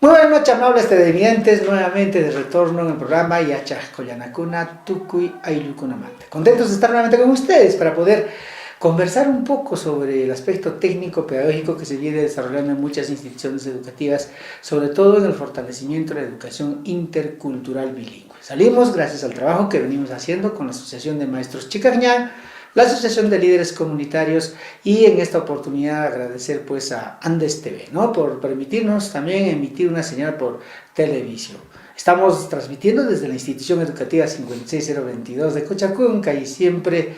Muy buenas noches, amables televidentes, nuevamente de retorno en el programa Yachajcoyanacuna Tucuy Ayucunamate. Contentos de estar nuevamente con ustedes para poder conversar un poco sobre el aspecto técnico-pedagógico que se viene desarrollando en muchas instituciones educativas, sobre todo en el fortalecimiento de la educación intercultural bilingüe. Salimos gracias al trabajo que venimos haciendo con la Asociación de Maestros Chicañán, la Asociación de Líderes Comunitarios y en esta oportunidad agradecer pues a Andes TV, ¿no? Por permitirnos también emitir una señal por televisión. Estamos transmitiendo desde la institución educativa 56022 de Cochacunca y siempre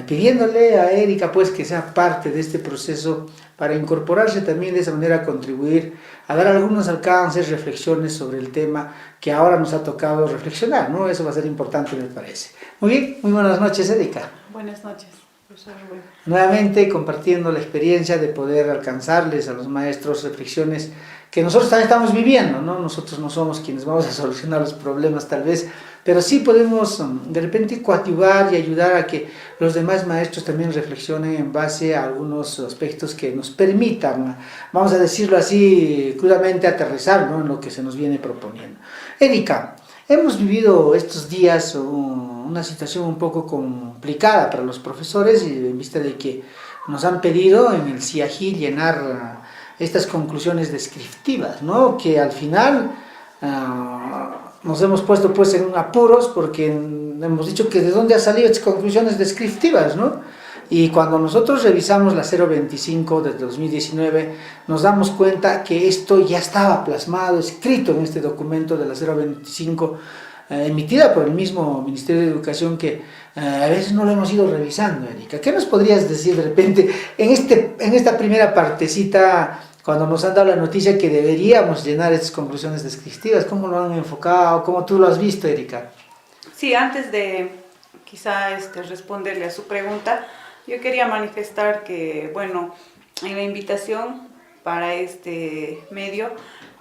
pidiéndole a Erika pues que sea parte de este proceso para incorporarse también de esa manera a contribuir a dar algunos alcances, reflexiones sobre el tema que ahora nos ha tocado reflexionar, ¿no? Eso va a ser importante, me parece. Muy bien, muy buenas noches, Erika. Buenas noches, profesor Rubén. Nuevamente compartiendo la experiencia de poder alcanzarles a los maestros reflexiones que nosotros también estamos viviendo, ¿no? Nosotros no somos quienes vamos a solucionar los problemas tal vez, pero sí podemos de repente coadyuvar y ayudar a que los demás maestros también reflexionen en base a algunos aspectos que nos permitan, vamos a decirlo así crudamente, aterrizar, ¿no? En lo que se nos viene proponiendo. Erika, hemos vivido estos días una situación un poco complicada para los profesores y en vista de que nos han pedido en el CIAJI llenar estas conclusiones descriptivas, ¿no? Que al final nos hemos puesto pues en apuros porque hemos dicho que de dónde han salido estas conclusiones descriptivas, ¿no? Y cuando nosotros revisamos la 025 de 2019, nos damos cuenta que esto ya estaba plasmado, escrito en este documento de la 025, emitida por el mismo Ministerio de Educación, que a veces no lo hemos ido revisando, Erika. ¿Qué nos podrías decir de repente en esta primera partecita, cuando nos han dado la noticia que deberíamos llenar estas conclusiones descriptivas? ¿Cómo lo han enfocado? ¿Cómo tú lo has visto, Erika? Sí, antes de quizá responderle a su pregunta, yo quería manifestar que, bueno, en la invitación para este medio,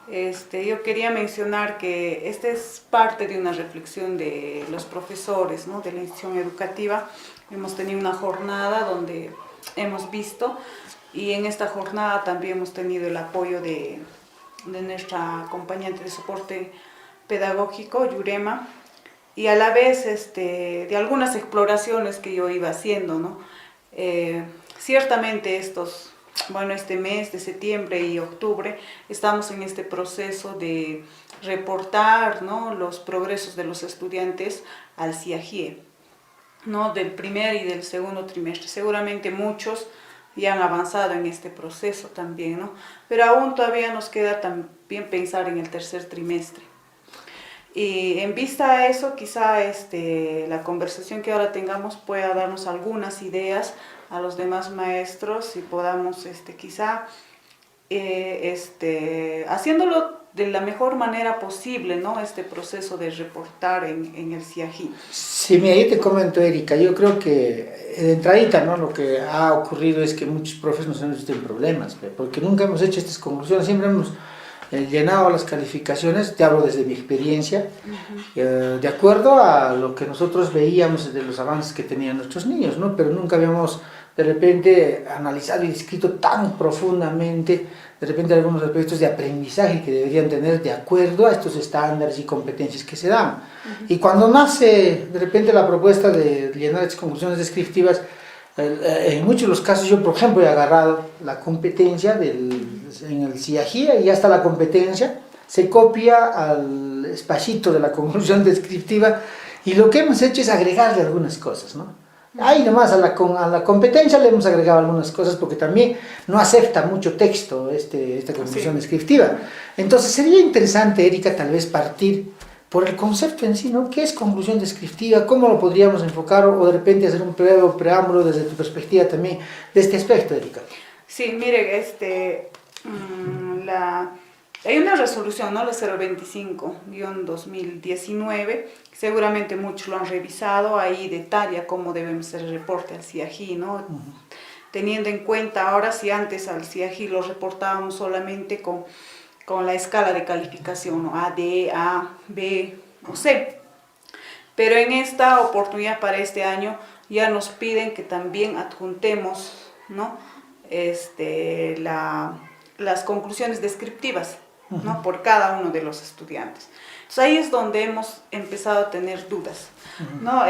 yo quería mencionar que esta es parte de una reflexión de los profesores, ¿no? De la institución educativa. Hemos tenido una jornada donde hemos visto, y en esta jornada también hemos tenido el apoyo de nuestra acompañante de soporte pedagógico, Yurema, y a la vez de algunas exploraciones que yo iba haciendo, ¿no? Ciertamente este mes de septiembre y octubre estamos en este proceso de reportar, ¿no? Los progresos de los estudiantes al CIAJIE, ¿no? Del primer y del segundo trimestre. Seguramente muchos ya han avanzado en este proceso también, ¿no? Pero aún todavía nos queda también pensar en el tercer trimestre. Y en vista a eso, quizá la conversación que ahora tengamos pueda darnos algunas ideas a los demás maestros y podamos quizá haciéndolo de la mejor manera posible, ¿no? Este proceso de reportar en el CIAJI. Sí, mira, yo te comento, Erika, yo creo que de entradita, ¿no? Lo que ha ocurrido es que muchos profes nos han visto en problemas, porque nunca hemos hecho estas conclusiones, siempre hemos llenado las calificaciones, te hablo desde mi experiencia, de acuerdo a lo que nosotros veíamos de los avances que tenían nuestros niños, ¿no? Pero nunca habíamos de repente analizado y descrito tan profundamente de repente algunos aspectos de aprendizaje que deberían tener de acuerdo a estos estándares y competencias que se dan. Y cuando nace de repente la propuesta de llenar estas conclusiones descriptivas, en muchos de los casos yo, por ejemplo, he agarrado la competencia en el CIAJIA y ya está la competencia, se copia al espacito de la conclusión descriptiva y lo que hemos hecho es agregarle algunas cosas, ¿no? Ahí nomás a la competencia le hemos agregado algunas cosas porque también no acepta mucho texto esta conclusión descriptiva. Entonces sería interesante, Erika, tal vez partir por el concepto en sí, ¿no? ¿Qué es conclusión descriptiva? ¿Cómo lo podríamos enfocar? O de repente hacer un preámbulo desde tu perspectiva también de este aspecto, Erika. Sí, mire, hay una resolución, ¿no? La 025-2019, seguramente muchos lo han revisado, ahí detalla cómo debemos hacer el reporte al CIAJI, ¿no? Teniendo en cuenta ahora, si antes al CIAJI lo reportábamos solamente con la escala de calificación, ¿no? A, D, A, B o C. Pero en esta oportunidad para este año ya nos piden que también adjuntemos, ¿no? Las conclusiones descriptivas. ¿no? Por cada uno de los estudiantes. Entonces ahí es donde hemos empezado a tener dudas, ¿no?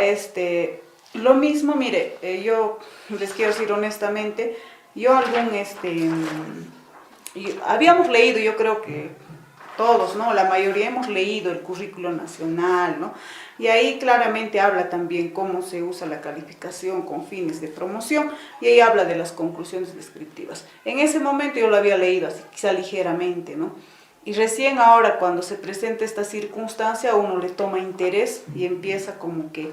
Lo mismo, mire, yo les quiero decir honestamente, habíamos leído, yo creo que todos, ¿no? La mayoría hemos leído el currículo nacional, ¿no? Y ahí claramente habla también cómo se usa la calificación con fines de promoción, y ahí habla de las conclusiones descriptivas. En ese momento yo lo había leído así, quizá ligeramente, ¿no? Y recién ahora, cuando se presenta esta circunstancia, uno le toma interés y empieza como que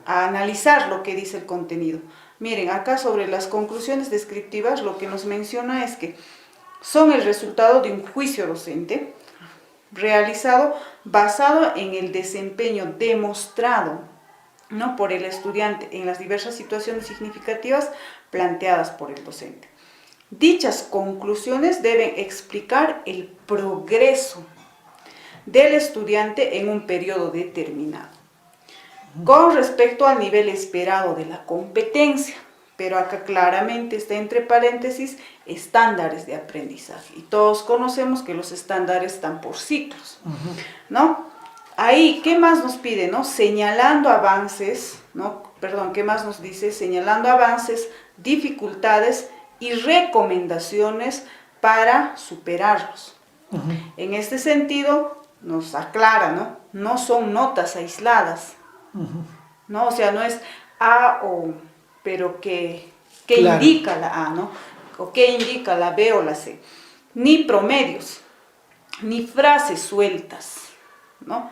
a analizar lo que dice el contenido. Miren, acá sobre las conclusiones descriptivas, lo que nos menciona es que son el resultado de un juicio docente realizado basado en el desempeño demostrado, ¿no? Por el estudiante en las diversas situaciones significativas planteadas por el docente. Dichas conclusiones deben explicar el progreso del estudiante en un periodo determinado, con respecto al nivel esperado de la competencia, pero acá claramente está entre paréntesis estándares de aprendizaje, y todos conocemos que los estándares están por ciclos, ¿no? Ahí, ¿qué más nos pide, no? Señalando avances, ¿no? Perdón, ¿qué más nos dice? Señalando avances, dificultades y recomendaciones para superarlos. En este sentido, nos aclara, ¿no? No son notas aisladas, ¿no? O sea, no es A o, pero ¿qué claro. indica la A, ¿no? O ¿qué indica la B o la C? Ni promedios, ni frases sueltas, ¿no?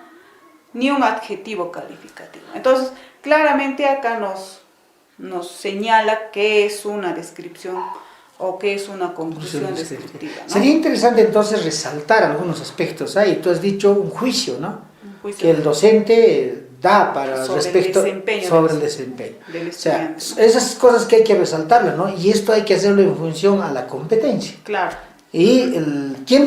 Ni un adjetivo calificativo. Entonces, claramente acá nos señala qué es una descripción o qué es una conclusión descriptiva, ¿no? Sería interesante entonces resaltar algunos aspectos ahí. Tú has dicho un juicio, ¿no? Un juicio que el docente da para sobre respecto el desempeño sobre el desempeño del estudiante. O sea, esas cosas que hay que resaltarlas, ¿no? Y esto hay que hacerlo en función a la competencia. Claro. Y ¿quién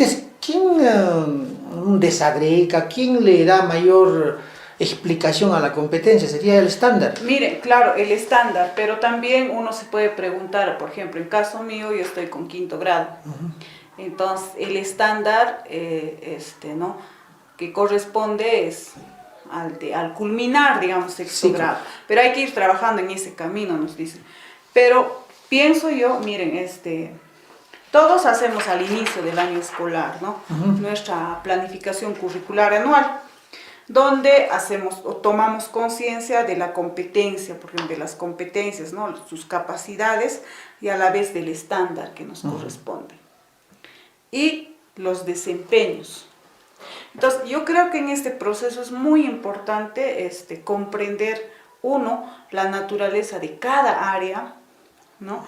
desagrega, quién le da mayor explicación a la competencia? Sería el estándar. Miren, claro, el estándar, pero también uno se puede preguntar, por ejemplo, en caso mío, yo estoy con 5º grado. Entonces, el estándar, ¿no? que corresponde es al culminar, digamos, 6º grado. Pero hay que ir trabajando en ese camino, nos dicen. Pero pienso yo, miren, todos hacemos al inicio del año escolar, ¿no? Nuestra planificación curricular anual, donde hacemos o tomamos conciencia de la competencia, por ejemplo, de las competencias, ¿no? Sus capacidades, y a la vez del estándar que nos corresponde. Y los desempeños. Entonces, yo creo que en este proceso es muy importante comprender, uno, la naturaleza de cada área, ¿no?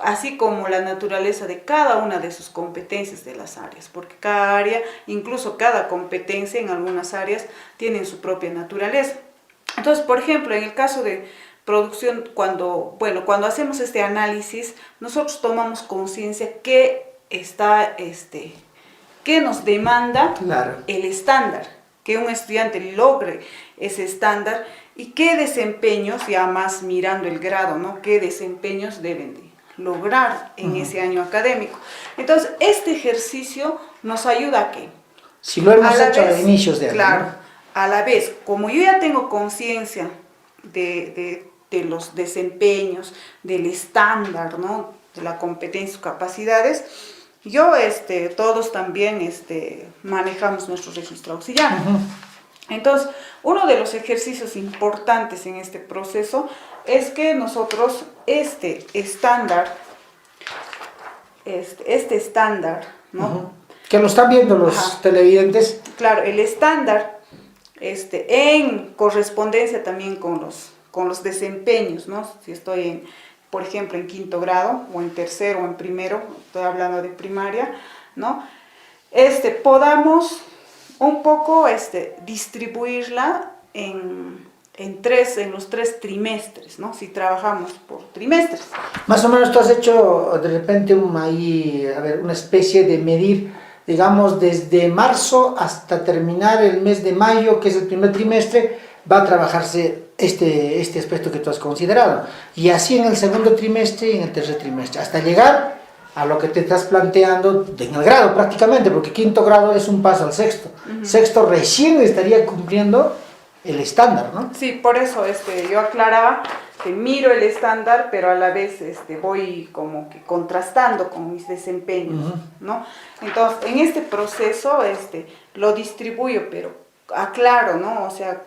Así como la naturaleza de cada una de sus competencias de las áreas, porque cada área, incluso cada competencia en algunas áreas, tienen su propia naturaleza. Entonces, por ejemplo, en el caso de producción, cuando hacemos este análisis, nosotros tomamos conciencia que que nos demanda claro. el estándar, que un estudiante logre ese estándar, y qué desempeños, ya más mirando el grado, ¿no? Qué desempeños deben de lograr en ese año académico. Entonces, este ejercicio nos ayuda a que, si lo hemos hecho a inicios de año, claro, ¿no? A la vez, como yo ya tengo conciencia de los desempeños, del estándar, ¿no? De la competencia y capacidades, todos también manejamos nuestro registro auxiliar. Entonces, uno de los ejercicios importantes en este proceso es que nosotros este estándar, ¿no? Que lo están viendo los televidentes. Claro, el estándar, en correspondencia también con los desempeños, ¿no? Si estoy por ejemplo, en 5º grado, o en 3º, o en 1º, estoy hablando de primaria, ¿no? Podamos un poco distribuirla en los 3 trimestres, ¿no? Si trabajamos por trimestres. Más o menos tú has hecho de repente una especie de medir, digamos, desde marzo hasta terminar el mes de mayo, que es el primer trimestre, va a trabajarse este aspecto que tú has considerado, y así en el 2º trimestre y en el 3er trimestre, hasta llegar a lo que te estás planteando en el grado prácticamente, porque quinto grado es un paso al sexto. Sexto recién estaría cumpliendo el estándar, ¿no? Sí, por eso yo aclaraba que miro el estándar, pero a la vez voy como que contrastando con mis desempeños, ¿no? Entonces, en este proceso lo distribuyo, pero aclaro, ¿no? O sea,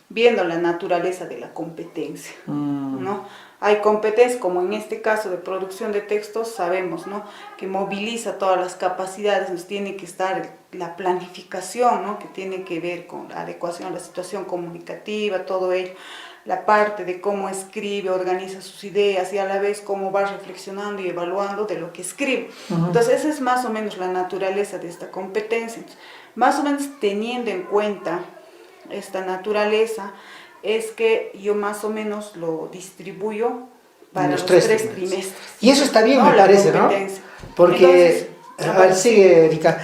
viendo la naturaleza de la competencia, ¿no? Hay competencias, como en este caso de producción de textos, sabemos, ¿no?, que moviliza todas las capacidades, nos tiene que estar la planificación, ¿no?, que tiene que ver con la adecuación a la situación comunicativa, todo ello, la parte de cómo escribe, organiza sus ideas y a la vez cómo va reflexionando y evaluando de lo que escribe. Entonces, esa es más o menos la naturaleza de esta competencia. Entonces, más o menos teniendo en cuenta esta naturaleza, es que yo más o menos lo distribuyo para los tres trimestres. Y eso está bien, ¿no?, me parece, ¿no? Porque, entonces, a ver, sigue, Erika,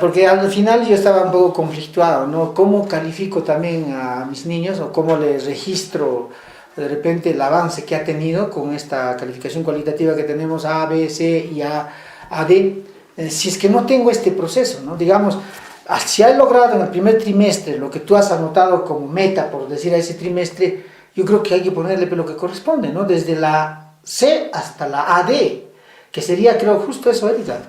porque al final yo estaba un poco conflictuado, ¿no? ¿Cómo califico también a mis niños o cómo les registro de repente el avance que ha tenido con esta calificación cualitativa que tenemos A, B, C y A, D? Si es que no tengo este proceso, ¿no? Digamos, si has logrado en el primer trimestre lo que tú has anotado como meta, por decir, a ese trimestre, yo creo que hay que ponerle lo que corresponde, ¿no? Desde la C hasta la AD, que sería, creo, justo eso, Erika.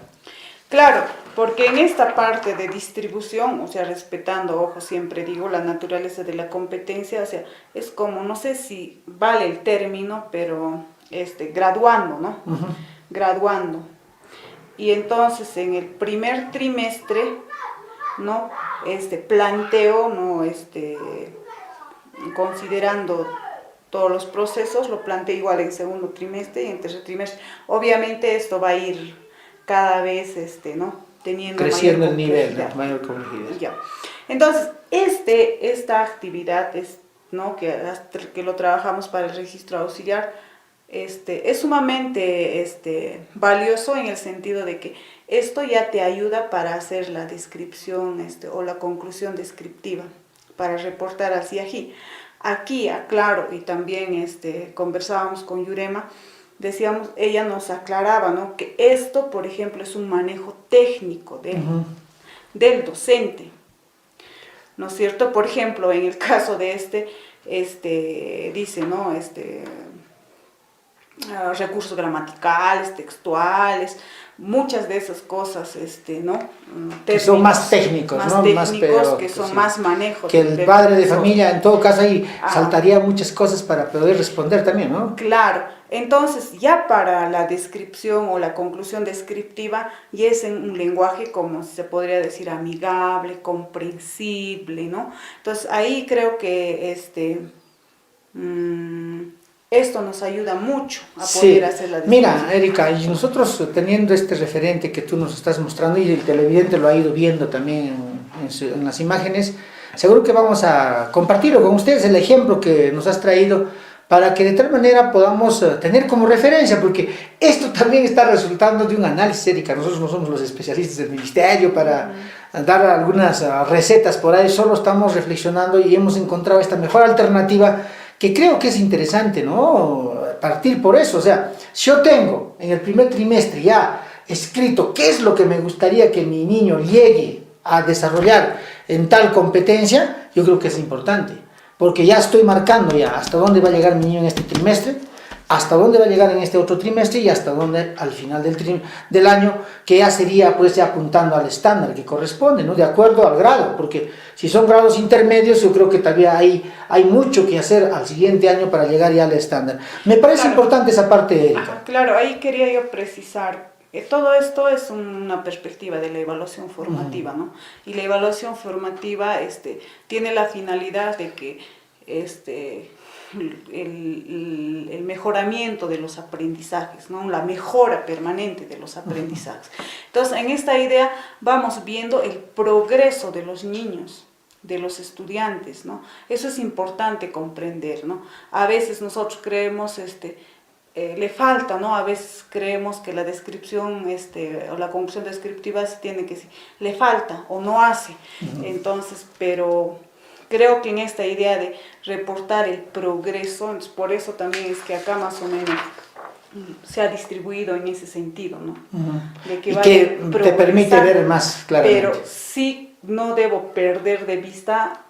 Claro, porque en esta parte de distribución, o sea, respetando, ojo, siempre digo, la naturaleza de la competencia, o sea, es como, no sé si vale el término, pero graduando, ¿no? Graduando. Y entonces, en el primer trimestre, ¿no?, planteo, ¿no?, considerando todos los procesos, lo planteo igual en segundo trimestre y en tercer trimestre. Obviamente esto va a ir cada vez, ¿no?, teniendo creciendo el nivel, ¿no?, mayor complejidad. Ya. Entonces, esta actividad, ¿no?, que lo trabajamos para el registro auxiliar, es sumamente valioso en el sentido de que esto ya te ayuda para hacer la descripción o la conclusión descriptiva, para reportar al CIAGI. Aquí aclaro, y también conversábamos con Yurema, decíamos, ella nos aclaraba, ¿no?, que esto, por ejemplo, es un manejo técnico del docente, ¿no es cierto? Por ejemplo, en el caso de dice, ¿no?, recursos gramaticales, textuales, muchas de esas cosas, ¿no?, que son más técnicos, ¿no?, más que son más manejos. Que el padre de familia, en todo caso, ahí saltaría muchas cosas para poder responder también, ¿no? Claro, entonces ya para la descripción o la conclusión descriptiva, ya es en un lenguaje, como se podría decir, amigable, comprensible, ¿no? Entonces ahí creo que esto nos ayuda mucho a poder hacer la descripción. Mira, Erika, y nosotros teniendo este referente que tú nos estás mostrando y el televidente lo ha ido viendo también en las imágenes, seguro que vamos a compartirlo con ustedes, el ejemplo que nos has traído, para que de tal manera podamos tener como referencia, porque esto también está resultando de un análisis, Erika. Nosotros no somos los especialistas del ministerio para dar algunas recetas por ahí, solo estamos reflexionando y hemos encontrado esta mejor alternativa que creo que es interesante, ¿no?, partir por eso. O sea, si yo tengo en el primer trimestre ya escrito qué es lo que me gustaría que mi niño llegue a desarrollar en tal competencia, yo creo que es importante, porque ya estoy marcando ya hasta dónde va a llegar mi niño en este trimestre, hasta dónde va a llegar en este otro trimestre y hasta dónde al final del año, que ya sería pues ya apuntando al estándar que corresponde, ¿no?, de acuerdo al grado, porque si son grados intermedios yo creo que todavía hay mucho que hacer al siguiente año para llegar ya al estándar. Me parece importante esa parte, Erika. Claro, ahí quería yo precisar, todo esto es una perspectiva de la evaluación formativa, ¿no? Y la evaluación formativa tiene la finalidad de que el mejoramiento de los aprendizajes, ¿no?, la mejora permanente de los aprendizajes. Entonces, en esta idea vamos viendo el progreso de los niños, de los estudiantes, ¿no? Eso es importante comprender, ¿no? A veces nosotros creemos, le falta, ¿no? A veces creemos que la descripción o la conclusión descriptiva tiene que decir, le falta o no hace. Entonces, pero creo que en esta idea de reportar el progreso, por eso también es que acá más o menos se ha distribuido en ese sentido, ¿no? De Y que te permite ver más claramente. Pero sí no debo perder de vista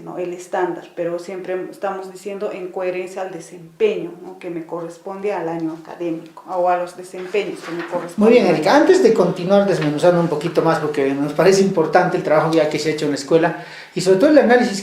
¿no? El estándar, pero siempre estamos diciendo en coherencia al desempeño, ¿no? Que me corresponde al año académico o a los desempeños que me corresponden. Muy bien, Erika, antes de continuar desmenuzando un poquito más, porque nos parece importante el trabajo ya que se ha hecho en la escuela y sobre todo el análisis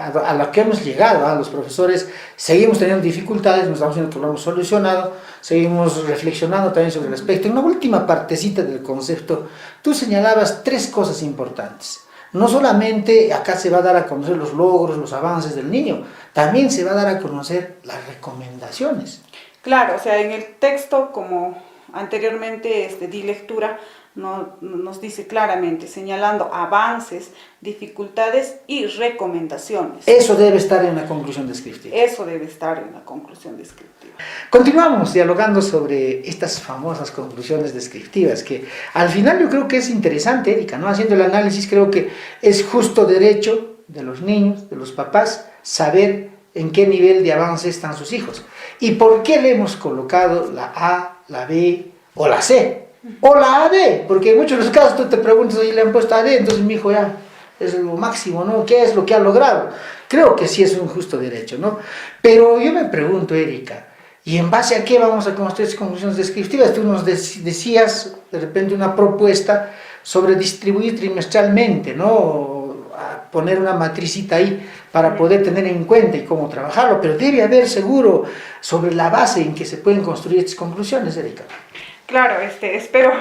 a lo que hemos llegado, a los profesores seguimos teniendo dificultades, nos estamos viendo que lo hemos solucionado, seguimos reflexionando también sobre el aspecto. En la última partecita del concepto, tú señalabas 3 cosas importantes. No solamente acá se va a dar a conocer los logros, los avances del niño, también se va a dar a conocer las recomendaciones. Claro, o sea, en el texto, como anteriormente di lectura, nos dice claramente, señalando avances, dificultades y recomendaciones. Eso debe estar en la conclusión descriptiva. Eso debe estar en la conclusión descriptiva. Continuamos dialogando sobre estas famosas conclusiones descriptivas, que al final yo creo que es interesante, Erika, ¿no? Haciendo el análisis, creo que es justo derecho de los niños, de los papás, saber en qué nivel de avance están sus hijos. ¿Y por qué le hemos colocado la A, la B o la C? O la AD, porque en muchos de los casos tú te preguntas, oye, le han puesto AD, entonces mi hijo ya es lo máximo, ¿no? ¿Qué es lo que ha logrado? Creo que sí es un justo derecho, ¿no? Pero yo me pregunto, Erika, ¿y en base a qué vamos a construir conclusiones descriptivas? Tú nos decías de repente una propuesta sobre distribuir trimestralmente, ¿no? A poner una matricita ahí para poder tener en cuenta y cómo trabajarlo, pero debe haber seguro sobre la base en que se pueden construir estas conclusiones, Erika. Claro, espero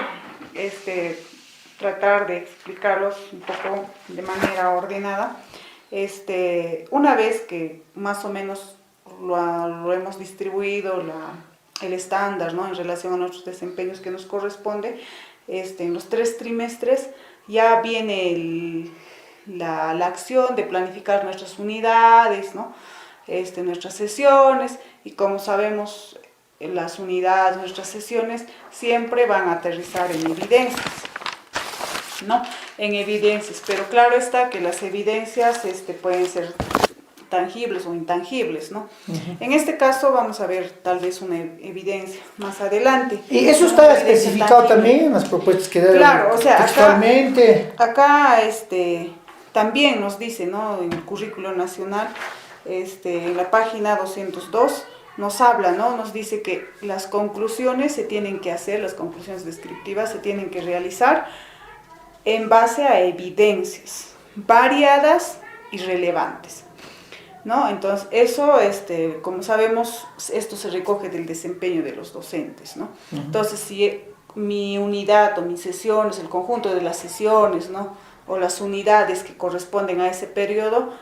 tratar de explicarlos un poco de manera ordenada. Una vez que más o menos lo hemos distribuido, el estándar, ¿no? En relación a nuestros desempeños que nos corresponde, en los 3 trimestres ya viene la acción de planificar nuestras unidades, ¿no? Nuestras sesiones, y como sabemos, las unidades, nuestras sesiones siempre van a aterrizar en evidencias, ¿no? En evidencias, pero claro está que las evidencias pueden ser tangibles o intangibles, ¿no? En este caso vamos a ver tal vez una evidencia más adelante. Y eso está especificado también en las propuestas que deben. Claro, o sea, textualmente. Acá también nos dice, ¿no? En el currículo nacional, en la página 202, nos habla, ¿no? Nos dice que las conclusiones se tienen que hacer, las conclusiones descriptivas se tienen que realizar en base a evidencias variadas y relevantes, ¿no? Entonces, eso, como sabemos, esto se recoge del desempeño de los docentes, ¿no? Entonces, si mi unidad o mis sesiones, el conjunto de las sesiones, ¿no? O las unidades que corresponden a ese periodo,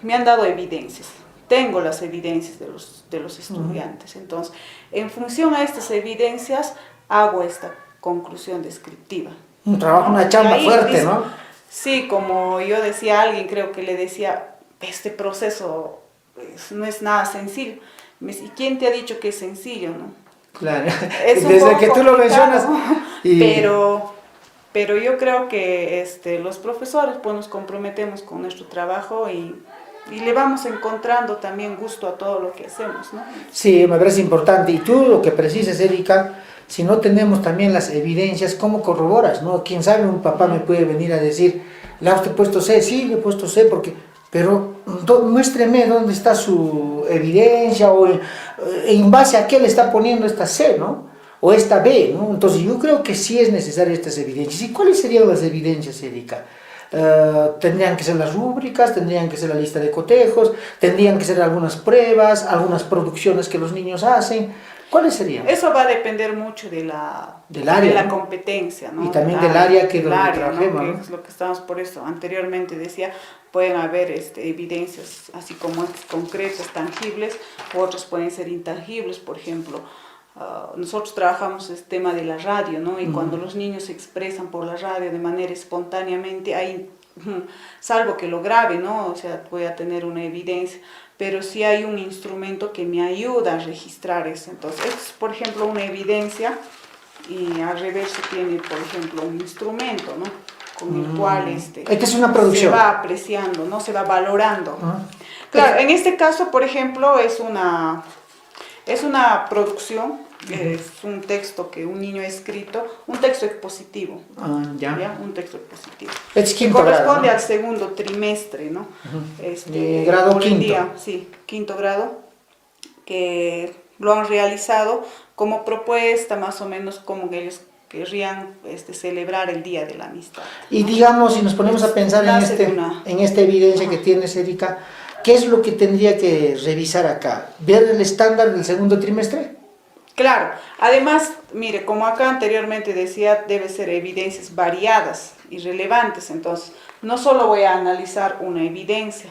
me han dado evidencias. Tengo las evidencias de los estudiantes. Entonces, en función a estas evidencias, hago esta conclusión descriptiva. Un trabajo, una chamba fuerte, ¿no? Sí, como yo decía a alguien, creo que le decía, este proceso no es nada sencillo. Me dice, ¿y quién te ha dicho que es sencillo, no? Claro, es desde que tú lo mencionas. Y... Pero yo creo que los profesores pues nos comprometemos con nuestro trabajo y le vamos encontrando también gusto a todo lo que hacemos, ¿no? Sí, me parece importante. Y tú lo que precisas, Erika, si no tenemos también las evidencias, ¿cómo corroboras, no? Quién sabe, un papá me puede venir a decir, ¿le ha usted puesto C? Sí, le he puesto C, pero muéstreme dónde está su evidencia o en base a qué le está poniendo esta C, ¿no? O esta B, ¿no? Entonces yo creo que sí es necesario estas evidencias. ¿Y cuáles serían las evidencias, Erika? Tendrían que ser las rúbricas, tendrían que ser la lista de cotejos, tendrían que ser algunas pruebas, algunas producciones que los niños hacen. ¿Cuáles serían? Eso va a depender mucho del área, de la competencia, ¿no? Y también del área que donde trabajemos, ¿no? Que es lo que estamos, por eso anteriormente decía, pueden haber evidencias así como estas concretas, tangibles, otras pueden ser intangibles, por ejemplo. Nosotros trabajamos el tema de la radio, ¿no? Y cuando los niños se expresan por la radio de manera espontáneamente, hay, salvo que lo grabe, ¿no? O sea, voy a tener una evidencia, pero sí hay un instrumento que me ayuda a registrar eso. Entonces, es, por ejemplo, una evidencia, y al reverso tiene, por ejemplo, un instrumento, ¿no? Con el cual esta es una producción. Se va apreciando, ¿no? Se va valorando. Claro, en este caso, por ejemplo, es Es una producción, es un texto que un niño ha escrito, un texto expositivo. Ya. Un texto expositivo. Es Que quinto grado, corresponde ¿no? al segundo trimestre, ¿no? Grado por el quinto. día, sí, quinto grado, que lo han realizado como propuesta, más o menos como que ellos querrían celebrar el Día de la Amistad. Y digamos, si nos ponemos a pensar Nace de una- en esta evidencia que Ajá. tienes, Erika, ¿qué es lo que tendría que revisar acá? ¿Ver el estándar del segundo trimestre? Claro, además, mire, como acá anteriormente decía, debe ser evidencias variadas y relevantes, entonces no solo voy a analizar una evidencia,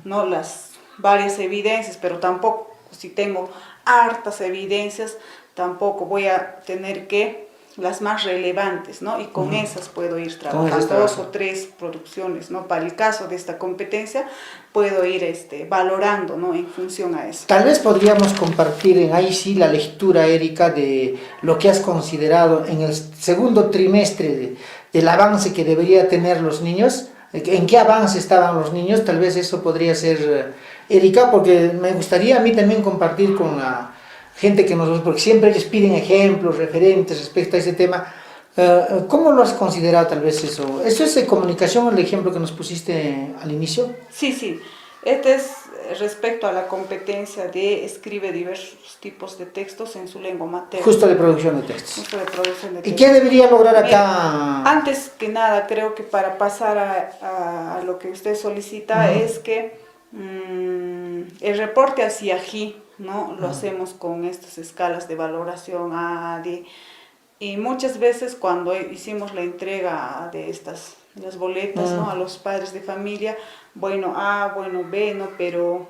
no las varias evidencias, pero tampoco, si tengo hartas evidencias, tampoco voy a tener que las más relevantes, ¿no? Y con esas puedo ir trabajando, 2 o 3 producciones, ¿no? Para el caso de esta competencia, puedo ir valorando, ¿no? En función a eso. Tal vez podríamos compartir en ahí sí la lectura, Erika, de lo que has considerado en el segundo trimestre del avance que debería tener los niños, en qué avance estaban los niños, tal vez eso podría ser, Erika, porque me gustaría a mí también compartir con la gente que nos... porque siempre ellos piden ejemplos, referentes respecto a ese tema. ¿Cómo lo has considerado tal vez eso? ¿Eso es de comunicación, el ejemplo que nos pusiste al inicio? Sí, sí. Este es respecto a la competencia de escribe diversos tipos de textos en su lengua materna. Justo de producción de textos. Justo de producción de ¿Y textos. qué debería lograr acá? Mira, antes que nada, creo que para pasar a lo que usted solicita es que el reporte hacia allí, ¿no? Lo hacemos con estas escalas de valoración A, D, y muchas veces cuando hicimos la entrega de las boletas, ¿no? A los padres de familia, bueno A, bueno B, ¿no? Pero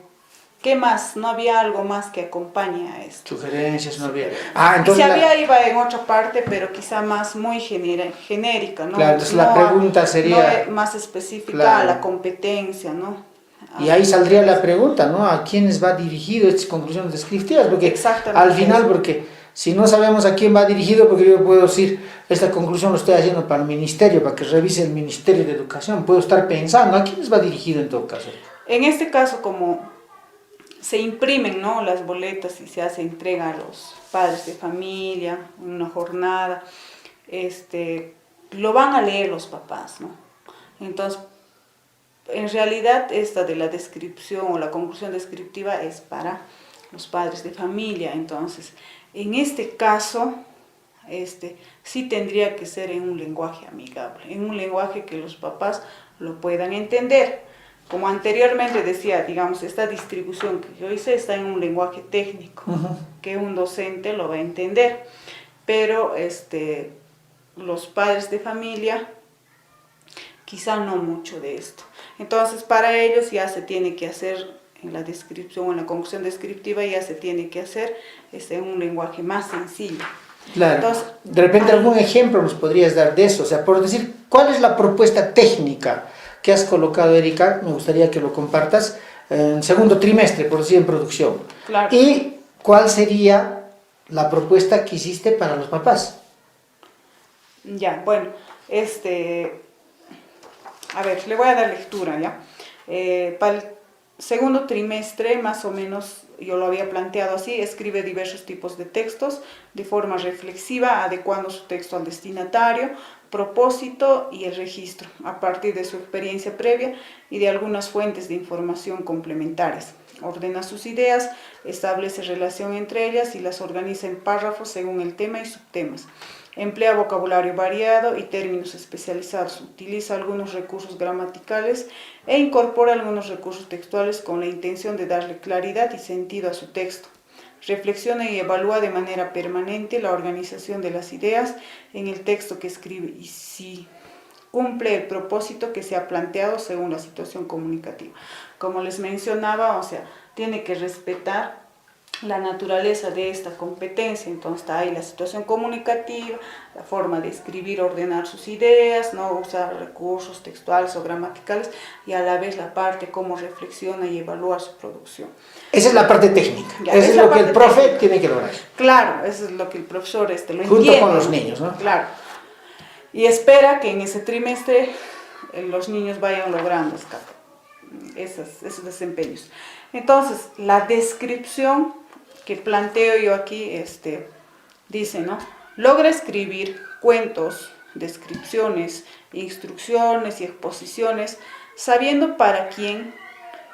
¿qué más? No había algo más que acompañe a esto. Sugerencias, no había. Entonces, si había, iba en otra parte, pero quizá más muy genérica, ¿no? Claro, entonces la pregunta sería... No más específica claro, a la competencia, ¿no? Y ahí saldría la pregunta, ¿no? ¿A quiénes va dirigido estas conclusiones descriptivas? Porque al final, porque si no sabemos a quién va dirigido, porque yo puedo decir, esta conclusión lo estoy haciendo para el ministerio, para que revise el Ministerio de Educación, puedo estar pensando, ¿a quiénes va dirigido en todo caso? En este caso, como se imprimen, ¿no? Las boletas y se hace entrega a los padres de familia, una jornada, lo van a leer los papás, ¿no? Entonces, en realidad esta de la descripción o la conclusión descriptiva es para los padres de familia. Entonces, en este caso, sí tendría que ser en un lenguaje amigable, en un lenguaje que los papás lo puedan entender. Como anteriormente decía, digamos, esta distribución que yo hice está en un lenguaje técnico, que un docente lo va a entender, pero los padres de familia quizá no mucho de esto. Entonces, para ellos ya se tiene que hacer en la descripción o en la conclusión descriptiva, ya se tiene que hacer en un lenguaje más sencillo. Claro. Entonces, de repente algún ejemplo nos podrías dar de eso, o sea, por decir, ¿cuál es la propuesta técnica que has colocado, Erika? Me gustaría que lo compartas en segundo trimestre, por decir, en producción. Claro. ¿Y cuál sería la propuesta que hiciste para los papás? Ya, bueno, a ver, le voy a dar lectura, ¿ya? Para el segundo trimestre, más o menos, yo lo había planteado así: escribe diversos tipos de textos de forma reflexiva, adecuando su texto al destinatario, propósito y el registro, a partir de su experiencia previa y de algunas fuentes de información complementarias. Ordena sus ideas, establece relación entre ellas y las organiza en párrafos según el tema y subtemas. Emplea vocabulario variado y términos especializados, utiliza algunos recursos gramaticales e incorpora algunos recursos textuales con la intención de darle claridad y sentido a su texto. Reflexiona y evalúa de manera permanente la organización de las ideas en el texto que escribe y si cumple el propósito que se ha planteado según la situación comunicativa. Como les mencionaba, o sea, tiene que respetar la naturaleza de esta competencia. Entonces está ahí la situación comunicativa, la forma de escribir, ordenar sus ideas, no usar recursos textuales o gramaticales, y a la vez la parte cómo reflexiona y evalúa su producción. Esa es la parte técnica, Ya, eso es lo que el profe técnica tiene que lograr. Claro, eso es lo que el profesor lo junto entiende, con los niños, ¿no? Claro. Y espera que en ese trimestre los niños vayan logrando esos desempeños. Entonces, la descripción que planteo yo aquí, dice, ¿no? Logra escribir cuentos, descripciones, instrucciones y exposiciones, sabiendo para quién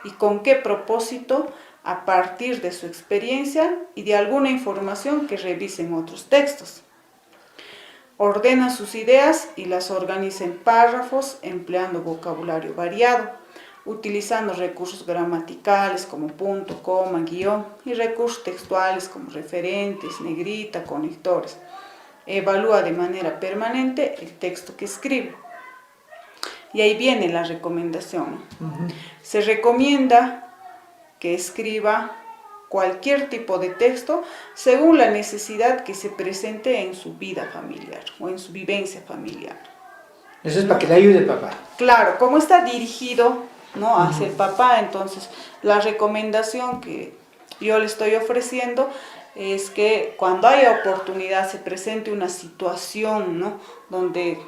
y con qué propósito, a partir de su experiencia y de alguna información que revise en otros textos. Ordena sus ideas y las organiza en párrafos empleando vocabulario variado, utilizando recursos gramaticales como punto, coma, guión y recursos textuales como referentes, negrita, conectores. Evalúa de manera permanente el texto que escribe. Y ahí viene la recomendación. Se recomienda que escriba cualquier tipo de texto según la necesidad que se presente en su vida familiar o en su vivencia familiar. Eso es para que le ayude el papá. Claro, como está dirigido, ¿no?, hacia el papá, entonces la recomendación que yo le estoy ofreciendo es que cuando haya oportunidad, se presente una situación, ¿no?, donde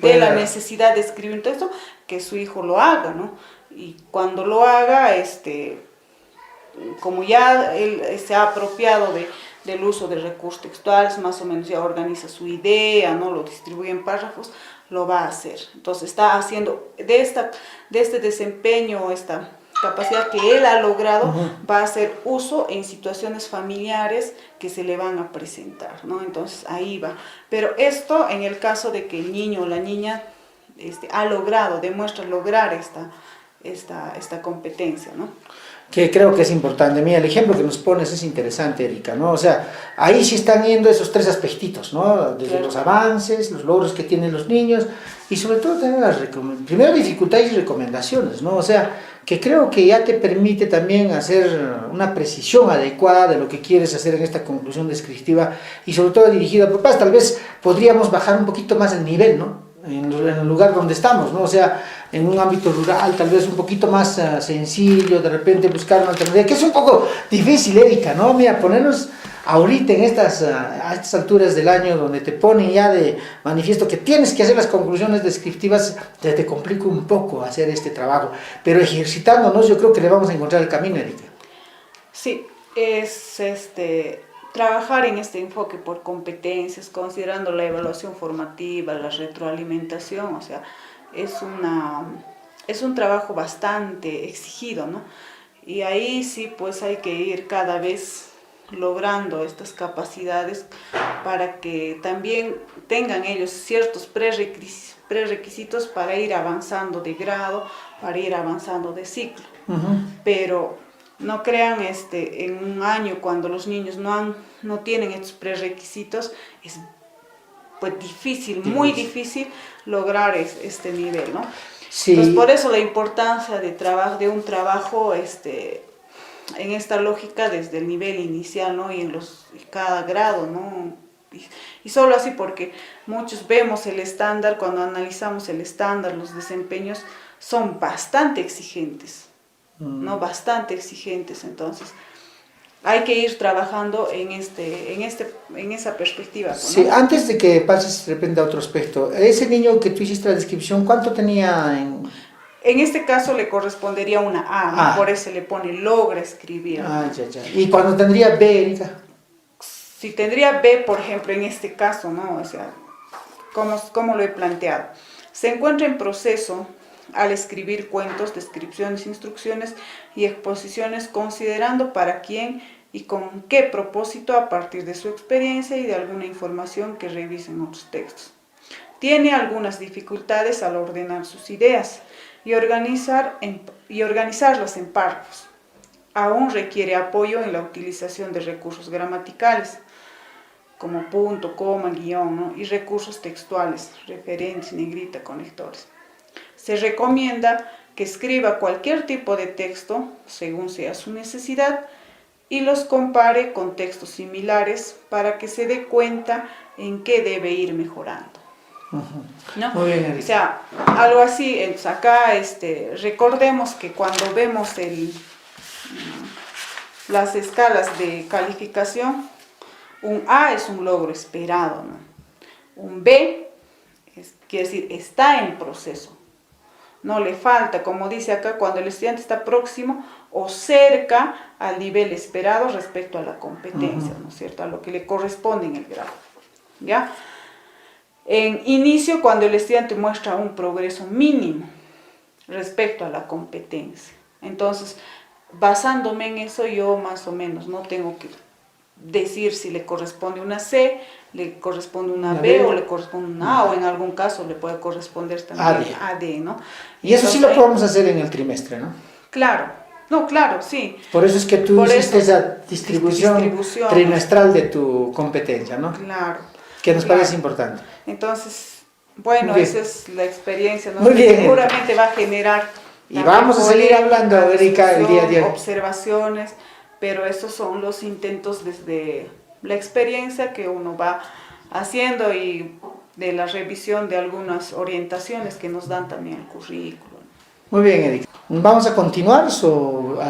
de la necesidad de escribir un texto, que su hijo lo haga, ¿no? Y cuando lo haga, como ya él se ha apropiado del uso de recursos textuales, más o menos ya organiza su idea, ¿no?, lo distribuye en párrafos, lo va a hacer. Entonces está haciendo de este desempeño, esta capacidad que él ha logrado, va a hacer uso en situaciones familiares que se le van a presentar, ¿no? Entonces ahí va. Pero esto en el caso de que el niño o la niña demuestra lograr esta competencia, ¿no? Que creo que es importante. Mira, el ejemplo que nos pones es interesante, Erika, ¿no? O sea, ahí sí están yendo esos tres aspectitos, ¿no? Desde claro, los avances, los logros que tienen los niños y sobre todo también primero dificultades y recomendaciones, ¿no? O sea, que creo que ya te permite también hacer una precisión adecuada de lo que quieres hacer en esta conclusión descriptiva y sobre todo dirigida a papás. Tal vez podríamos bajar un poquito más el nivel, ¿no?, en el lugar donde estamos, ¿no? O sea, en un ámbito rural, tal vez un poquito más sencillo, de repente buscar una alternativa, que es un poco difícil, Erika, ¿no? Mira, ponernos ahorita a estas alturas del año, donde te ponen ya de manifiesto que tienes que hacer las conclusiones descriptivas, te complica un poco hacer este trabajo, pero ejercitándonos yo creo que le vamos a encontrar el camino, Erika. Sí, es trabajar en este enfoque por competencias, considerando la evaluación formativa, la retroalimentación, o sea, es un trabajo bastante exigido, ¿no? Y ahí sí, pues hay que ir cada vez logrando estas capacidades para que también tengan ellos ciertos prerequisitos para ir avanzando de grado, para ir avanzando de ciclo. Pero no crean en un año, cuando los niños no tienen estos prerequisitos, es pues difícil, muy difícil lograr este nivel, ¿no? Sí. Entonces, por eso la importancia de un trabajo en esta lógica desde el nivel inicial, ¿no?, y en cada grado, ¿no? Y solo así, porque muchos vemos el estándar, cuando analizamos el estándar, los desempeños son bastante exigentes, ¿no? Bastante exigentes. Entonces hay que ir trabajando en esa perspectiva, ¿no? Sí, antes de que pases de repente a otro aspecto, ese niño que tú hiciste la descripción, ¿cuánto tenía en este caso le correspondería una A, ¿no? Por eso le pone logra escribir. Ya. ¿Y cuando tendría B, Erika? Si tendría B, por ejemplo, en este caso, ¿no? O sea, ¿cómo lo he planteado? Se encuentra en proceso al escribir cuentos, descripciones, instrucciones y exposiciones, considerando para quién y con qué propósito, a partir de su experiencia y de alguna información que revise en otros textos. Tiene algunas dificultades al ordenar sus ideas y organizarlas en párrafos. Aún requiere apoyo en la utilización de recursos gramaticales, como punto, coma, guión, ¿no?, y recursos textuales, referentes, negrita, conectores. Se recomienda que escriba cualquier tipo de texto, según sea su necesidad, y los compare con textos similares para que se dé cuenta en qué debe ir mejorando. ¿No? Muy bien, Erika. O sea, algo así. Entonces acá recordemos que cuando vemos las escalas de calificación, un A es un logro esperado, ¿no? Un B quiere decir está en proceso. no le falta, como dice acá, cuando el estudiante está próximo o cerca al nivel esperado respecto a la competencia, ¿no es cierto?, a lo que le corresponde en el grado, ¿ya? En inicio, cuando el estudiante muestra un progreso mínimo respecto a la competencia. Entonces, basándome en eso, yo más o menos no tengo que decir si le corresponde una C, le corresponde una B o le corresponde una A, o en algún caso le puede corresponder también AD, ¿no? Y eso sí lo podemos hacer en el trimestre, ¿no? Claro, no, claro, sí. Por eso es que tú hiciste esa distribución trimestral de tu competencia, ¿no? Claro. Que nos parece importante. Entonces, bueno, esa es la experiencia, ¿no? Muy bien. Seguramente va a generar... Y vamos a seguir hablando, Erika, el día a día. Observaciones, pero estos son los intentos desde la experiencia que uno va haciendo y de la revisión de algunas orientaciones que nos dan también el currículo. Muy bien, Erika. Vamos a continuar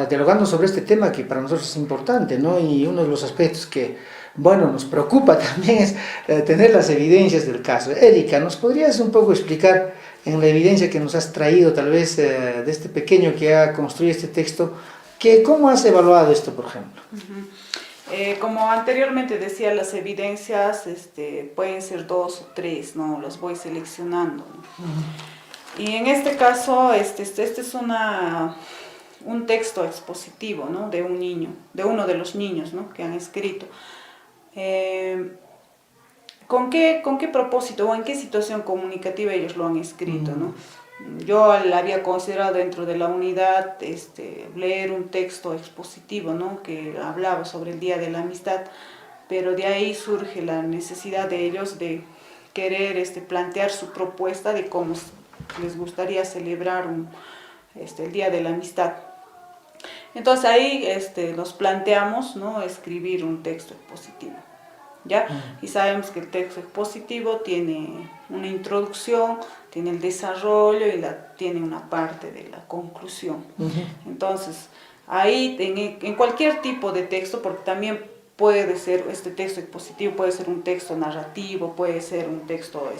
dialogando sobre este tema que para nosotros es importante, ¿no? Y uno de los aspectos que, bueno, nos preocupa también es tener las evidencias del caso. Erika, ¿nos podrías un poco explicar en la evidencia que nos has traído, tal vez, de este pequeño que ha construido este texto, cómo has evaluado esto, por ejemplo? Como anteriormente decía, las evidencias pueden ser 2 o 3, ¿no? Las voy seleccionando, ¿no? Y en este caso, este es un texto expositivo, ¿no? De un niño, de uno de los niños, ¿no? Que han escrito. ¿Con qué propósito o en qué situación comunicativa ellos lo han escrito, ¿no? Yo había considerado dentro de la unidad leer un texto expositivo, ¿no? Que hablaba sobre el Día de la Amistad, pero de ahí surge la necesidad de ellos de querer plantear su propuesta de cómo les gustaría celebrar el Día de la Amistad. Entonces ahí nos planteamos, ¿no? Escribir un texto expositivo, ¿ya? Y sabemos que el texto expositivo tiene una introducción, tiene el desarrollo y tiene una parte de la conclusión. Entonces, ahí en cualquier tipo de texto, porque también puede ser, este texto expositivo puede ser un texto narrativo, puede ser un texto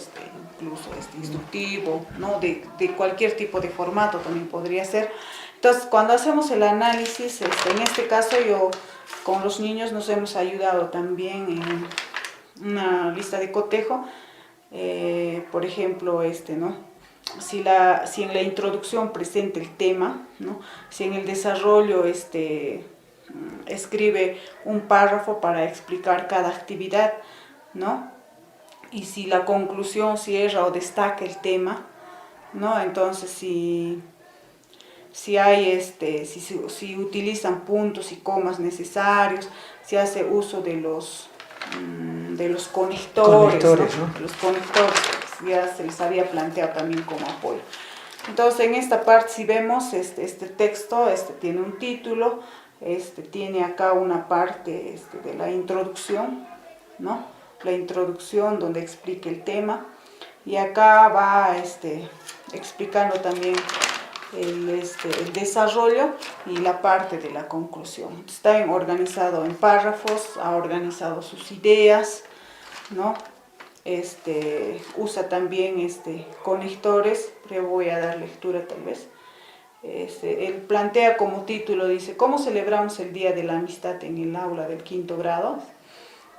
incluso instructivo, ¿no? De cualquier tipo de formato también podría ser. Entonces, cuando hacemos el análisis, en este caso yo con los niños nos hemos ayudado también en una lista de cotejo, por ejemplo, ¿no? Si en la introducción presenta el tema, ¿no? Si en el desarrollo escribe un párrafo para explicar cada actividad, ¿no? Y si la conclusión cierra o destaca el tema, ¿no? Entonces si hay si utilizan puntos y comas necesarios, si hace uso de los conectores, ¿no? Los conectores ya se les había planteado también como apoyo. Entonces en esta parte, si vemos este texto, tiene un título, tiene acá una parte de la introducción, ¿no? La introducción donde explica el tema, y acá va explicando también el desarrollo y la parte de la conclusión. Está organizado en párrafos, ha organizado sus ideas, ¿no? Usa también conectores, pero voy a dar lectura tal vez. Él plantea como título, dice: ¿cómo celebramos el Día de la Amistad en el aula del 5º grado?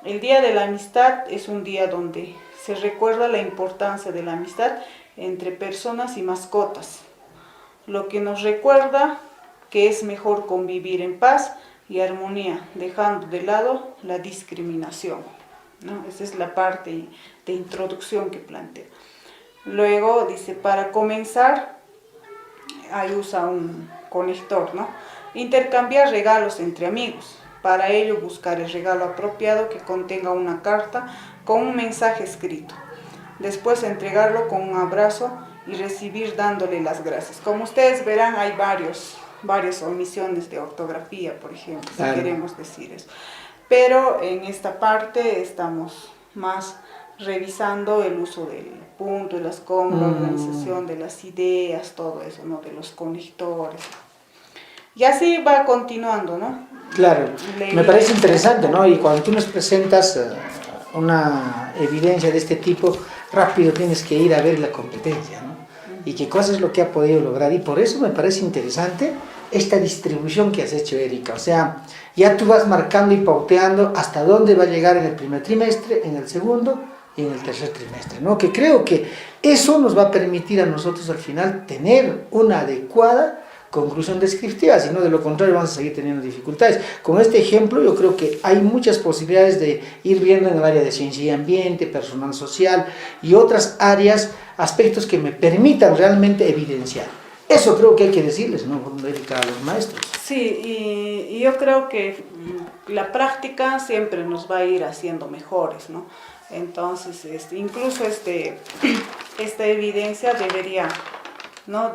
El Día de la Amistad es un día donde se recuerda la importancia de la amistad entre personas y mascotas, lo que nos recuerda que es mejor convivir en paz y armonía, dejando de lado la discriminación, ¿no? Esa es la parte de introducción que plantea. Luego dice: para comenzar, ahí usa un conector, ¿no? Intercambiar regalos entre amigos. Para ello, buscar el regalo apropiado que contenga una carta con un mensaje escrito. Después, entregarlo con un abrazo y recibir dándole las gracias. Como ustedes verán, hay varias omisiones de ortografía, por ejemplo, si queremos decir eso. Pero en esta parte estamos más revisando el uso del punto, de las comas, la organización de las ideas, todo eso, ¿no? De los conectores. Y así va continuando, ¿no? Claro, me parece interesante, ¿no? Y cuando tú nos presentas una evidencia de este tipo, rápido tienes que ir a ver la competencia, ¿no? y qué cosa es lo que ha podido lograr. Y por eso me parece interesante esta distribución que has hecho, Erika. O sea, ya tú vas marcando y pauteando hasta dónde va a llegar en el primer trimestre, en el segundo y en el tercer trimestre, ¿no? Que creo que eso nos va a permitir a nosotros al final tener una adecuada conclusión descriptiva, si no de lo contrario vamos a seguir teniendo dificultades. Con este ejemplo yo creo que hay muchas posibilidades de ir viendo en el área de ciencia y ambiente, personal social y otras áreas, aspectos que me permitan realmente evidenciar. Eso creo que hay que decirles, ¿no? Erika, a los maestros. Sí, y yo creo que la práctica siempre nos va a ir haciendo mejores, ¿no? Entonces, incluso esta evidencia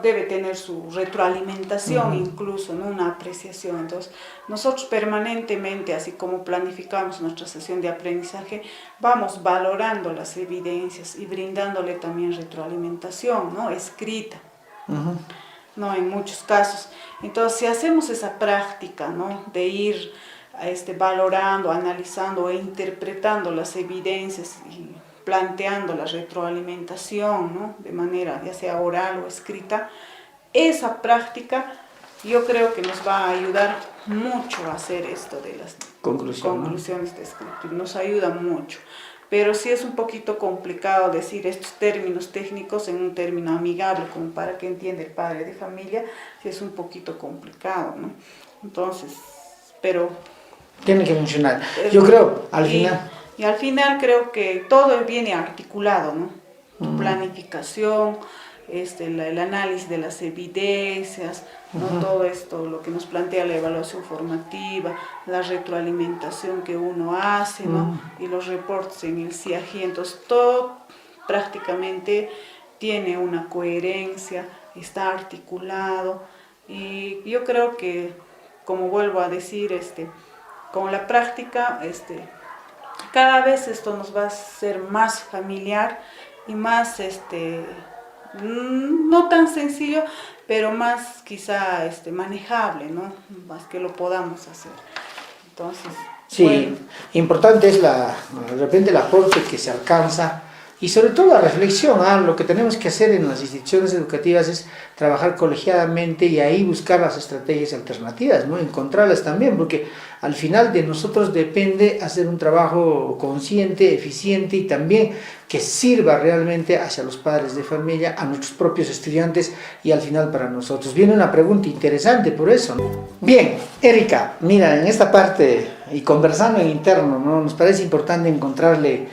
debe tener su retroalimentación, incluso, ¿no? Una apreciación. Entonces, nosotros permanentemente, así como planificamos nuestra sesión de aprendizaje, vamos valorando las evidencias y brindándole también retroalimentación, ¿no? Escrita. ¿No? En muchos casos. Entonces, si hacemos esa práctica, ¿no? De ir valorando, analizando e interpretando las evidencias y planteando la retroalimentación, ¿no? De manera ya sea oral o escrita, esa práctica yo creo que nos va a ayudar mucho a hacer esto de las conclusiones descriptivas, nos ayuda mucho. Pero sí es un poquito complicado decir estos términos técnicos en un término amigable, como para que entienda el padre de familia, sí es un poquito complicado, ¿no? Entonces, pero... Tiene que funcionar. Yo creo, al final... Y al final creo que todo viene articulado, ¿no? Planificación, el análisis de las evidencias, ¿no? Todo esto, lo que nos plantea la evaluación formativa, la retroalimentación que uno hace, ¿no? Y los reportes en el CIAGI, entonces todo prácticamente tiene una coherencia, está articulado, y yo creo que, como vuelvo a decir, con la práctica, cada vez esto nos va a ser más familiar y más, no tan sencillo, pero más quizá manejable, ¿no? Más que lo podamos hacer. Entonces, sí, bueno. Importante es de repente el aporte que se alcanza y sobre todo la reflexión. Lo que tenemos que hacer en las instituciones educativas es trabajar colegiadamente y ahí buscar las estrategias alternativas, ¿no? Encontrarlas también, porque al final de nosotros depende hacer un trabajo consciente, eficiente y también que sirva realmente hacia los padres de familia, a nuestros propios estudiantes y al final para nosotros. Viene una pregunta interesante por eso, ¿no? Bien, Erika, mira, en esta parte y conversando en interno, ¿no? Nos parece importante encontrarle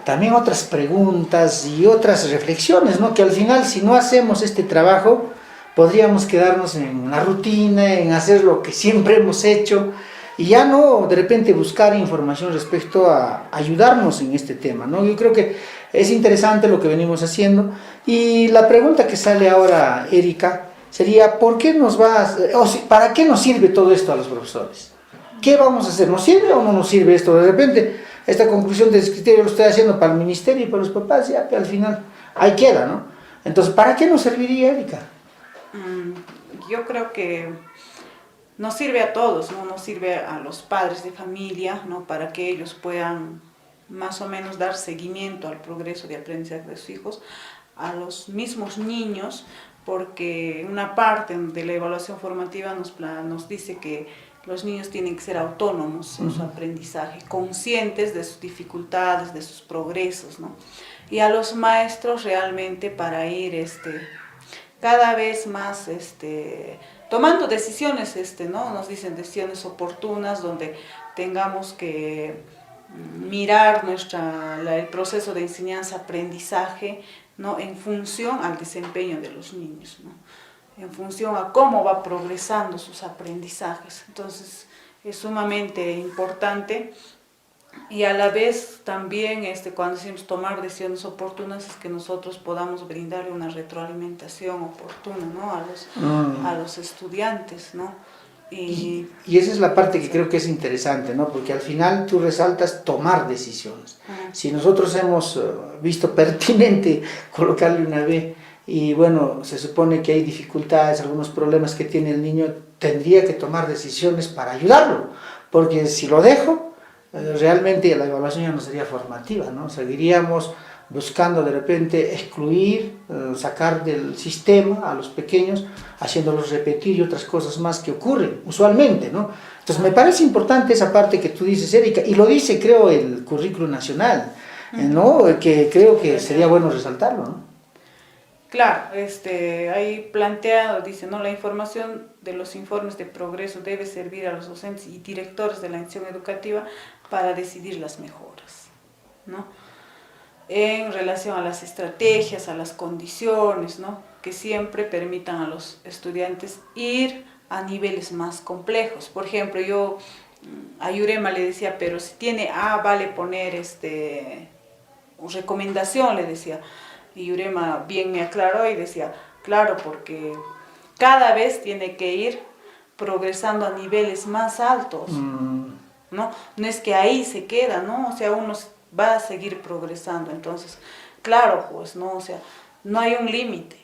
también otras preguntas y otras reflexiones, ¿no? Que al final, si no hacemos este trabajo, podríamos quedarnos en la rutina, en hacer lo que siempre hemos hecho y ya no de repente buscar información respecto a ayudarnos en este tema, ¿no? Yo creo que es interesante lo que venimos haciendo y la pregunta que sale ahora, Erika, sería ¿por qué ¿para qué nos sirve todo esto a los profesores? ¿Qué vamos a hacer? ¿Nos sirve o no nos sirve esto? De repente, esta conclusión de criterio lo estoy haciendo para el ministerio y para los papás, ya, pero al final ahí queda, ¿no? Entonces, ¿para qué nos serviría, Erika? Yo creo que nos sirve a todos, ¿no? Nos sirve a los padres de familia, ¿no? Para que ellos puedan más o menos dar seguimiento al progreso de aprendizaje de sus hijos, a los mismos niños, porque una parte de la evaluación formativa nos dice que los niños tienen que ser autónomos en su aprendizaje, conscientes de sus dificultades, de sus progresos, ¿no? Y a los maestros realmente para ir cada vez más tomando decisiones, ¿no? Nos dicen decisiones oportunas donde tengamos que mirar el proceso de enseñanza-aprendizaje, ¿no? En función al desempeño de los niños, ¿no? En función a cómo va progresando sus aprendizajes. Entonces es sumamente importante y a la vez también cuando decimos tomar decisiones oportunas es que nosotros podamos brindarle una retroalimentación oportuna, ¿no? A los estudiantes, ¿no? Y esa es la parte que creo que es interesante, ¿no? Porque al final tú resaltas tomar decisiones. Si nosotros hemos visto pertinente colocarle una B y bueno, se supone que hay dificultades, algunos problemas que tiene el niño, tendría que tomar decisiones para ayudarlo, porque si lo dejo, realmente la evaluación ya no sería formativa, ¿no? Seguiríamos buscando de repente excluir, sacar del sistema a los pequeños, haciéndolos repetir y otras cosas más que ocurren usualmente, ¿no? Entonces me parece importante esa parte que tú dices, Erika, y lo dice creo el currículo nacional, ¿no? Que creo que sería bueno resaltarlo, ¿no? Claro, ahí planteado, dice, ¿no? La información de los informes de progreso debe servir a los docentes y directores de la institución educativa para decidir las mejoras, ¿no? En relación a las estrategias, a las condiciones, ¿no? Que siempre permitan a los estudiantes ir a niveles más complejos. Por ejemplo, yo a Yurema le decía, pero si tiene A, vale poner recomendación, le decía. Y Yurema bien me aclaró y decía, claro, porque cada vez tiene que ir progresando a niveles más altos, ¿no? No es que ahí se queda, ¿no? O sea, uno va a seguir progresando. Entonces, claro, pues, ¿no? O sea, no hay un límite.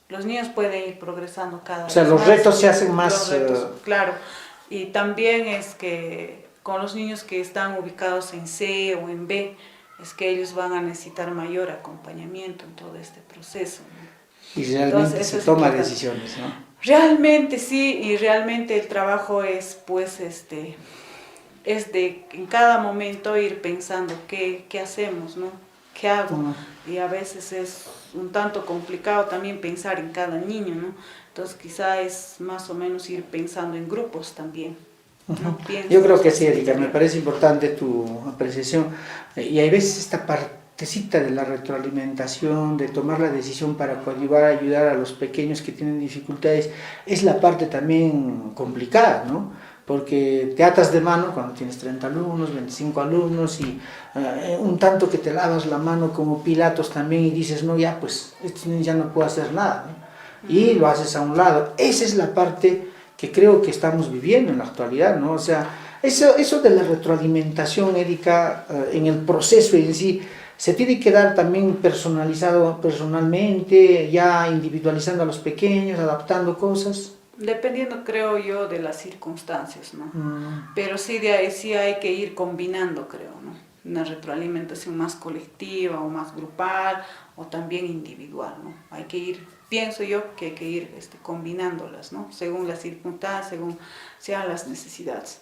Los niños pueden ir progresando cada vez más. O sea, los retos se hacen más... Claro. Y también es que con los niños que están ubicados en C o en B, es que ellos van a necesitar mayor acompañamiento en todo este proceso, ¿no? Y realmente entonces, se toma decisiones, ¿no? Realmente sí, y realmente el trabajo es, pues, es de en cada momento ir pensando qué hacemos, ¿no? ¿Qué hago? Y a veces es un tanto complicado también pensar en cada niño, ¿no? Entonces quizá es más o menos ir pensando en grupos también. ¿No? Yo creo que sí, Erika, me parece importante tu apreciación. Y hay veces esta partecita de la retroalimentación, de tomar la decisión para coadyuvar, ayudar a los pequeños que tienen dificultades, es la parte también complicada, ¿no? Porque te atas de mano cuando tienes 30 alumnos, 25 alumnos y un tanto que te lavas la mano como Pilatos también y dices, no, ya pues, estos niños ya no puedo hacer nada, ¿no? Y lo haces a un lado. Esa es la parte que creo que estamos viviendo en la actualidad, ¿no? O sea, eso de la retroalimentación, Erika, en el proceso en sí, se tiene que dar también personalizado personalmente, ya individualizando a los pequeños, adaptando cosas. Dependiendo, creo yo, de las circunstancias, ¿no? Pero sí, de ahí sí hay que ir combinando, creo, ¿no? Una retroalimentación más colectiva o más grupal o también individual, ¿no? Hay que ir, pienso yo, que hay que ir combinándolas, ¿no? Según las circunstancias, según sean las necesidades.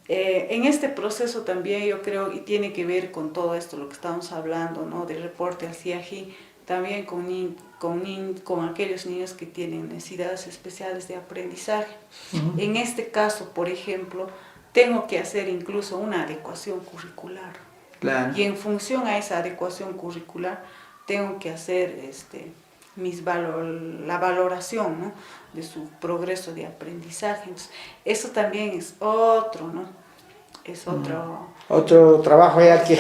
En este proceso también yo creo, y tiene que ver con todo esto, lo que estamos hablando, ¿no? Del reporte al CIAGI, también con aquellos niños que tienen necesidades especiales de aprendizaje. En este caso, por ejemplo, tengo que hacer incluso una adecuación curricular. Claro. Y en función a esa adecuación curricular, tengo que hacer la valoración, ¿no? De su progreso de aprendizaje. Entonces, eso también es otro, ¿no? Es otro trabajo ya que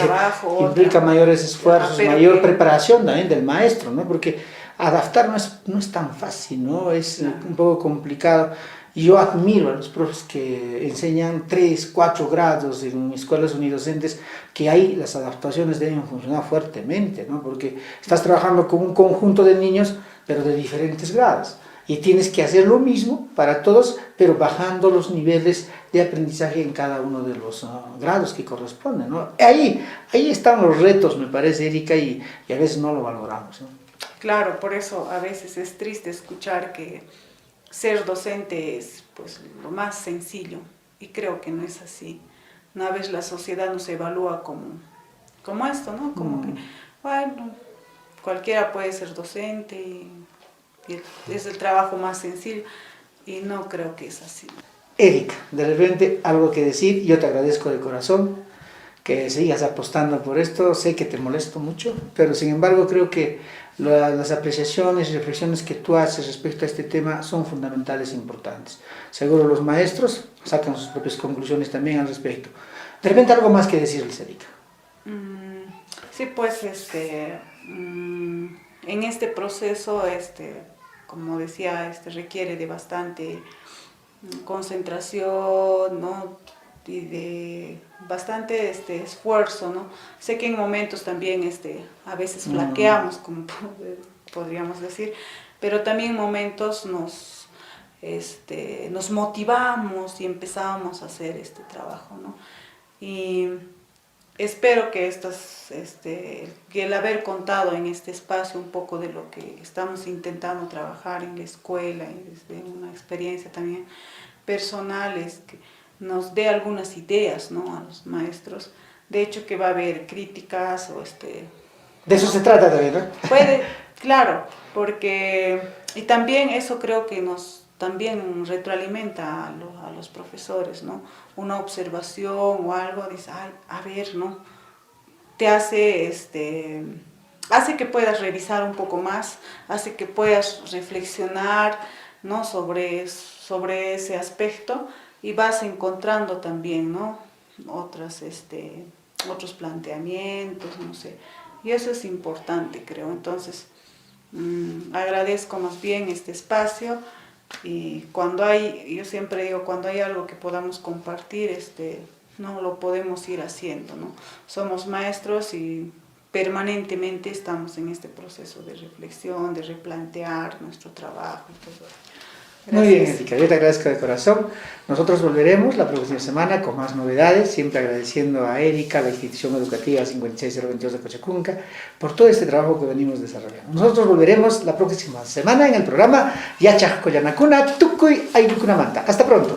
implica mayores esfuerzos, mayor preparación también del maestro, ¿no? Porque adaptar no es tan fácil, ¿no? Es un poco complicado. Y yo admiro a los profes que enseñan 3, 4 grados en escuelas unidocentes, que ahí las adaptaciones deben funcionar fuertemente, ¿no? Porque estás trabajando con un conjunto de niños, pero de diferentes grados. Y tienes que hacer lo mismo para todos, pero bajando los niveles de aprendizaje en cada uno de los grados que corresponden, ¿no? Ahí están los retos, me parece, Erika, y a veces no lo valoramos, ¿no? Claro, por eso a veces es triste escuchar que ser docente es, pues, lo más sencillo, y creo que no es así. Una vez la sociedad nos evalúa como esto, ¿no? Como que, bueno, cualquiera puede ser docente y es el trabajo más sencillo, y no creo que es así. Erika, de repente algo que decir, yo te agradezco de corazón que sigas apostando por esto, sé que te molesto mucho, pero sin embargo creo que las apreciaciones y reflexiones que tú haces respecto a este tema son fundamentales e importantes. Seguro los maestros sacan sus propias conclusiones también al respecto. De repente algo más que decirles, Erika. Sí, pues en este proceso, como decía, requiere de bastante concentración, ¿no? Y de bastante esfuerzo, ¿no? Sé que en momentos también a veces flaqueamos, como podríamos decir, pero también en momentos nos motivamos y empezamos a hacer este trabajo, ¿no? Y espero que que el haber contado en este espacio un poco de lo que estamos intentando trabajar en la escuela y desde una experiencia también personal, es que nos dé algunas ideas, ¿no?, a los maestros. De hecho, que va a haber críticas o De eso se trata también, ¿no? puede, claro, porque, y también eso creo que nos también retroalimenta a los profesores, ¿no? Una observación o algo, dice, ay, a ver, ¿no? Te hace, hace que puedas revisar un poco más, hace que puedas reflexionar, ¿no?, sobre ese aspecto, y vas encontrando también, ¿no?, otros planteamientos, no sé, y eso es importante, creo. Entonces, agradezco más bien este espacio, y yo siempre digo, cuando hay algo que podamos compartir, no lo podemos ir haciendo, ¿no? Somos maestros y permanentemente estamos en este proceso de reflexión, de replantear nuestro trabajo y todo. Muy bien, Gracias. Erika, yo te agradezco de corazón. Nosotros volveremos la próxima semana con más novedades, siempre agradeciendo a Erika, la institución educativa 56022 de Cochacunca, por todo este trabajo que venimos desarrollando. Nosotros volveremos la próxima semana en el programa Yachaj Koyanakuna Tukuy Ayukunamanta. Hasta pronto.